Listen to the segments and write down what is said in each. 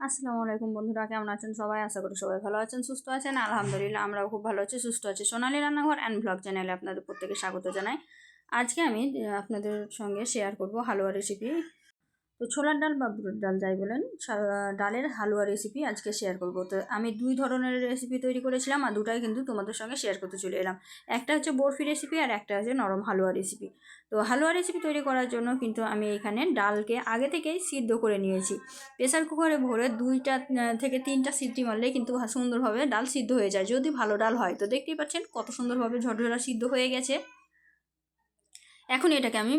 আসসালামু আলাইকুম বন্ধুরা, কেমন আছেন সবাই? আশা করি সবাই ভালো আছেন, সুস্থ আছেন। আলহামদুলিল্লাহ আমরাও খুব ভালো আছি, সুস্থ আছি। সোনালী রান্নাঘর অ্যান্ড ব্লগ চ্যানেলে আপনাদের প্রত্যেকে স্বাগত জানাই। আজকে আমি আপনাদের সঙ্গে শেয়ার করব হালুয়া রেসিপি। তো ছোলার ডাল বা বুটের ডাল যাই বলেন, ডালের হালুয়া রেসিপি আজকে শেয়ার করব। তো আমি দুই ধরনের রেসিপি তৈরি করেছিলাম, আর দুটাই কিন্তু তোমাদের সঙ্গে শেয়ার করতে চলে এলাম। একটা হচ্ছে বরফি রেসিপি আর একটা হচ্ছে নরম হালুয়া রেসিপি। তো হালুয়া রেসিপি তৈরি করার জন্য কিন্তু আমি এখানে ডালকে আগে থেকেই সিদ্ধ করে নিয়েছি। প্রেসার কুকারে ভরে দুইটা থেকে তিনটা সিটি মারলে কিন্তু সুন্দরভাবে ডাল সিদ্ধ হয়ে যায়, যদি ভালো ডাল হয়। তো দেখতেই পাচ্ছেন কত সুন্দরভাবে ঝরঝরা সিদ্ধ হয়ে গেছে। এখন এটাকে আমি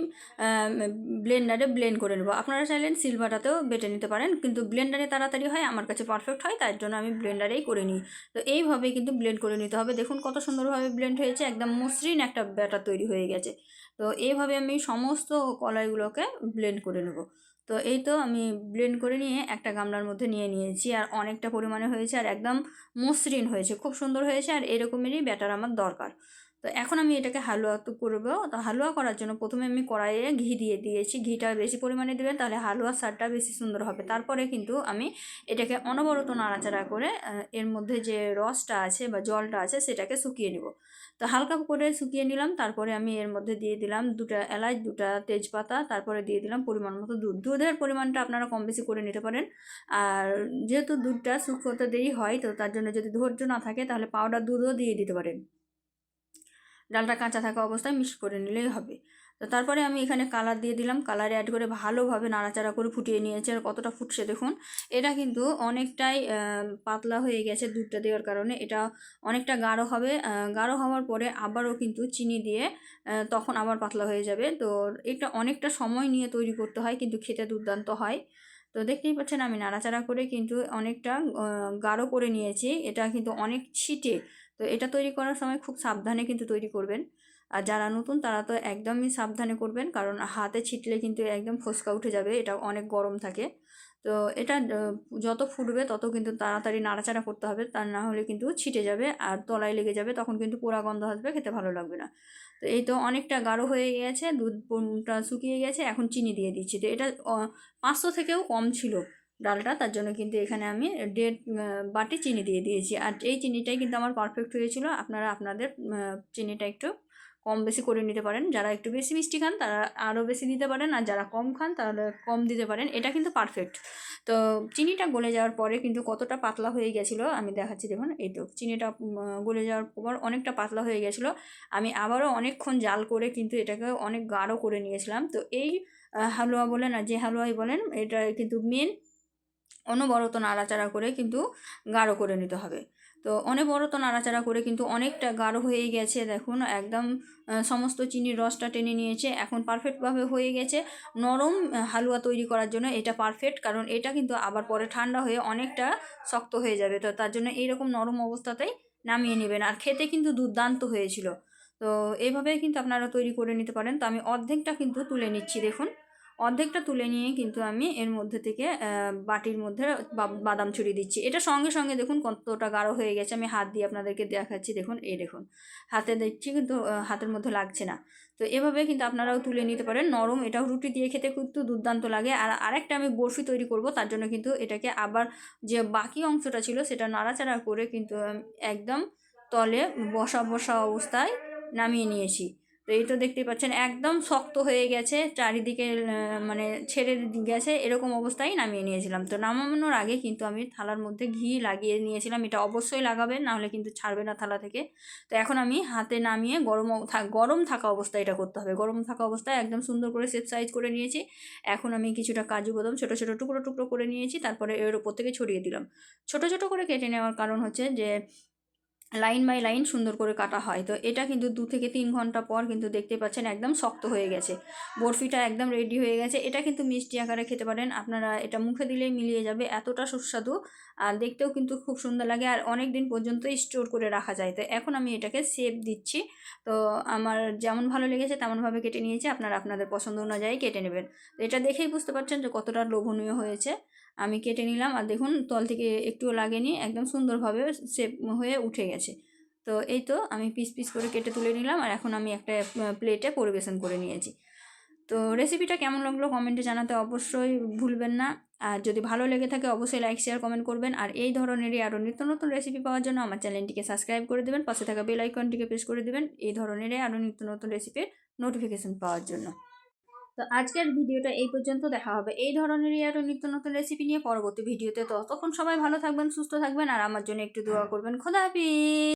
ব্লেন্ডারে ব্লেন্ড করে নেব। আপনারা চাইলেন সিলভাটাতেও বেটে নিতে পারেন, কিন্তু ব্লেন্ডারে তাড়াতাড়ি হয়, আমার কাছে পারফেক্ট হয়, তার জন্য আমি ব্লেন্ডারেই করে নিই। তো এইভাবে কিন্তু ব্লেন্ড করে নিতে হবে। দেখুন কত সুন্দরভাবে ব্লেন্ড হয়েছে, একদম মসৃণ একটা ব্যাটার তৈরি হয়ে গেছে। তো এইভাবে আমি সমস্ত কলাইগুলোকে ব্লেন্ড করে নেব। তো এই তো আমি ব্লেন্ড করে নিয়ে একটা গামলার মধ্যে নিয়ে নিয়েছি, আর অনেকটা পরিমাণে হয়েছে, আর একদম মসৃণ হয়েছে, খুব সুন্দর হয়েছে, আর এরকমেরই ব্যাটার আমার দরকার। তো এখন আমি এটাকে হালুয়া তো করবো। তো হালুয়া করার জন্য প্রথমে আমি কড়াইয়ে ঘি দিয়ে দিয়েছি। ঘিটা বেশি পরিমাণে দেবেন, তাহলে হালুয়ার স্বাদটা বেশি সুন্দর হবে। তারপরে কিন্তু আমি এটাকে অনবরত নাড়াচাড়া করে এর মধ্যে যে রসটা আছে বা জলটা আছে সেটাকে শুকিয়ে নেব। তো হালকা করে শুকিয়ে নিলাম। তারপরে আমি এর মধ্যে দিয়ে দিলাম দুটা এলাচ, দুটা তেজপাতা, তারপরে দিয়ে দিলাম পরিমাণ মতো দুধ। দুধের পরিমাণটা আপনারা কম বেশি করে নিতে পারেন। আর যেহেতু দুধটা শুকোতে দেরি হয়, তো তার জন্য যদি ধৈর্য না থাকে তাহলে পাউডার দুধও দিয়ে দিতে পারেন। ডালটা কাঁচা থাকা অবস্থায় মিক্স করে নিলেই হবে। তো তারপরে আমি এখানে কালার দিয়ে দিলাম, কালার অ্যাড করে ভালোভাবে নাড়াচাড়া করে ফুটিয়ে নিয়েছি। আর কতটা ফুটছে দেখুন। এটা কিন্তু অনেকটাই পাতলা হয়ে গেছে দুধটা দেওয়ার কারণে। এটা অনেকটা গাঢ় হবে। গাঢ় হওয়ার পরে আবারও কিন্তু চিনি দিয়ে তখন আবার পাতলা হয়ে যাবে। তো এটা অনেকটা সময় নিয়ে তৈরি করতে হয়, কিন্তু খেতে দুর্দান্ত হয়। তো দেখতেই পাচ্ছেন আমি নাড়াচাড়া করে কিন্তু অনেকটা গাঢ় করে নিয়েছি। এটা কিন্তু অনেক ছিটে। তো এটা তৈরি করার সময় খুব সাবধানে কিন্তু তৈরি করবেন। আর যারা নতুন তারা তো একদমই সাবধানে করবেন, কারণ হাতে ছিটলে কিন্তু একদম ফোসকা উঠে যাবে, এটা অনেক গরম থাকে। তো এটা যত ফুটবে তত কিন্তু তাড়াতাড়ি নাড়াচাড়া করতে হবে, তা না হলে কিন্তু ছিটে যাবে আর তলায় লেগে যাবে, তখন কিন্তু পোড়া গন্ধ আসবে, খেতে ভালো লাগবে না। তো এই তো অনেকটা গাঢ় হয়ে গেছে, দুধটা শুকিয়ে গেছে, এখন চিনি দিয়ে দিচ্ছি। তো এটা 500 থেকেও কম ছিল ডালটা, তার জন্য কিন্তু এখানে আমি 1.5 বাটি চিনি দিয়ে দিয়েছি। আর এই চিনিটাই কিন্তু আমার পারফেক্ট হয়েছিল। আপনারা আপনাদের চিনিটা একটু কম বেশি করে নিতে পারেন। যারা একটু বেশি মিষ্টি খান তারা আরও বেশি দিতে পারেন, আর যারা কম খান তাহলে কম দিতে পারেন। এটা কিন্তু পারফেক্ট। তো চিনিটা গলে যাওয়ার পরে কিন্তু কতটা পাতলা হয়ে গেছিলো আমি দেখাচ্ছি, দেখুন। এই তো চিনিটা গলে যাওয়ার পর অনেকটা পাতলা হয়ে গেছিলো। আমি আবারও অনেকক্ষণ জাল করে কিন্তু এটাকে অনেক গাঢ় করে নিয়েছিলাম। তো এই হালুয়া বলেন আর যে হালুয়াই বলেন, এটা কিন্তু মেন অনবরত নাড়াচাড়া করে কিন্তু গাঢ় করে নিতে হবে। তো অনবরত নাড়াচাড়া করে কিন্তু অনেকটা গাঢ় হয়ে গেছে, দেখুন একদম সমস্ত চিনির রসটা টেনে নিয়েছে। এখন পারফেক্টভাবে হয়ে গেছে। নরম হালুয়া তৈরি করার জন্য এটা পারফেক্ট, কারণ এটা কিন্তু আবার পরে ঠান্ডা হয়ে অনেকটা শক্ত হয়ে যাবে। তো তার জন্য এইরকম নরম অবস্থাতেই নামিয়ে নেবেন, আর খেতে কিন্তু দুর্দান্ত হয়েছিল। তো এইভাবেই কিন্তু আপনারা তৈরি করে নিতে পারেন। তো আমি অর্ধেকটা কিন্তু তুলে নিচ্ছি, দেখুন। অর্ধেকটা তুলে নিয়ে কিন্তু আমি এর মধ্যে থেকে বাটির মধ্যে বাদাম ছড়িয়ে দিচ্ছি। এটা সঙ্গে সঙ্গে দেখুন কতটা গাঢ় হয়ে গেছে। আমি হাত দিয়ে আপনাদেরকে দেখাচ্ছি, দেখুন। এই দেখুন হাতে দেখছি, কিন্তু হাতের মধ্যে লাগছে না। তো এভাবে কিন্তু আপনারাও তুলে নিতে পারেন। নরম, এটাও রুটি দিয়ে খেতে কিন্তু দুর্দান্ত লাগে। আর আরেকটা আমি বরফি তৈরি করব, তার জন্য কিন্তু এটাকে আবার যে বাকি অংশটা ছিল সেটা নাড়াচাড়া করে কিন্তু একদম তলে বসা বসা অবস্থায় নামিয়ে নিয়েছি। তো এই তো দেখতেই পাচ্ছেন একদম শক্ত হয়ে গেছে, চারিদিকে মানে ছেড়ে গেছে, এরকম অবস্থায় নামিয়ে নিয়েছিলাম। তো নামানোর আগে কিন্তু আমি থালার মধ্যে ঘি লাগিয়ে নিয়েছিলাম। এটা অবশ্যই লাগাবেন, নাহলে কিন্তু ছাড়বে না থালা থেকে। তো এখন আমি হাতে নামিয়ে গরম থাকা অবস্থায় এটা করতে হবে। গরম থাকা অবস্থায় একদম সুন্দর করে শেপ সাইজ করে নিয়েছি। এখন আমি কিছুটা কাজু বাদাম ছোটো ছোটো টুকরো টুকরো করে নিয়েছি, তারপরে এর ওপর থেকে ছড়িয়ে দিলাম। ছোটো ছোটো করে কেটে নেওয়ার কারণ হচ্ছে যে লাইন বাই লাইন সুন্দর করে কাটা হয়। তো এটা কিন্তু 2 থেকে 3 ঘন্টা পর কিন্তু দেখতে পাচ্ছেন একদম শক্ত হয়ে গেছে। বরফিটা একদম রেডি হয়ে গেছে। এটা কিন্তু মিষ্টি আকারে খেতে পারেন আপনারা, এটা মুখে দিলেই মিলিয়ে যাবে, এতটা সুস্বাদু। আর দেখতেও কিন্তু খুব সুন্দর লাগে, আর অনেক দিন পর্যন্ত স্টোর করে রাখা যায়। তো এখন আমি এটাকে শেপ দিচ্ছি। তো আমার যেমন ভালো লেগেছে তেমনভাবে কেটে নিয়েছি, আপনারা আপনাদের পছন্দ অনুযায়ী কেটে নেবেন। তো এটা দেখেই বুঝতে পারছেন যে কতটা লোভনীয় হয়েছে। আমি কেটে নিলাম, আর দেখুন তল থেকে একটুও লাগেনি, একদম সুন্দরভাবে শেপ হয়ে উঠে গেছে। তো এই তো আমি পিস পিস করে কেটে তুলে নিলাম, আর এখন আমি একটা প্লেটে পরিবেশন করে নিয়েছি। তো রেসিপিটা কেমন লাগলো কমেন্টে জানাতে অবশ্যই ভুলবেন না। আর যদি ভালো লেগে থাকে অবশ্যই লাইক শেয়ার কমেন্ট করবেন। আর এই ধরনেরই আরও নিত্য নতুন রেসিপি পাওয়ার জন্য আমার চ্যানেলটিকে সাবস্ক্রাইব করে দেবেন, পাশে থাকা বেল আইকনটিকে প্রেস করে দেবেন এই ধরনেরই আরও নিত্য নতুন রেসিপির নোটিফিকেশন পাওয়ার জন্য। তো আজকের ভিডিওটা এই পর্যন্ত, দেখা হবে এই ধরনেরই আরও নিত্য নতুন রেসিপি নিয়ে পরবর্তী ভিডিওতে। ততক্ষণ সবাই ভালো থাকবেন, সুস্থ থাকবেন, আর আমার জন্য একটু দোয়া করবেন। খোদা হাফিজ।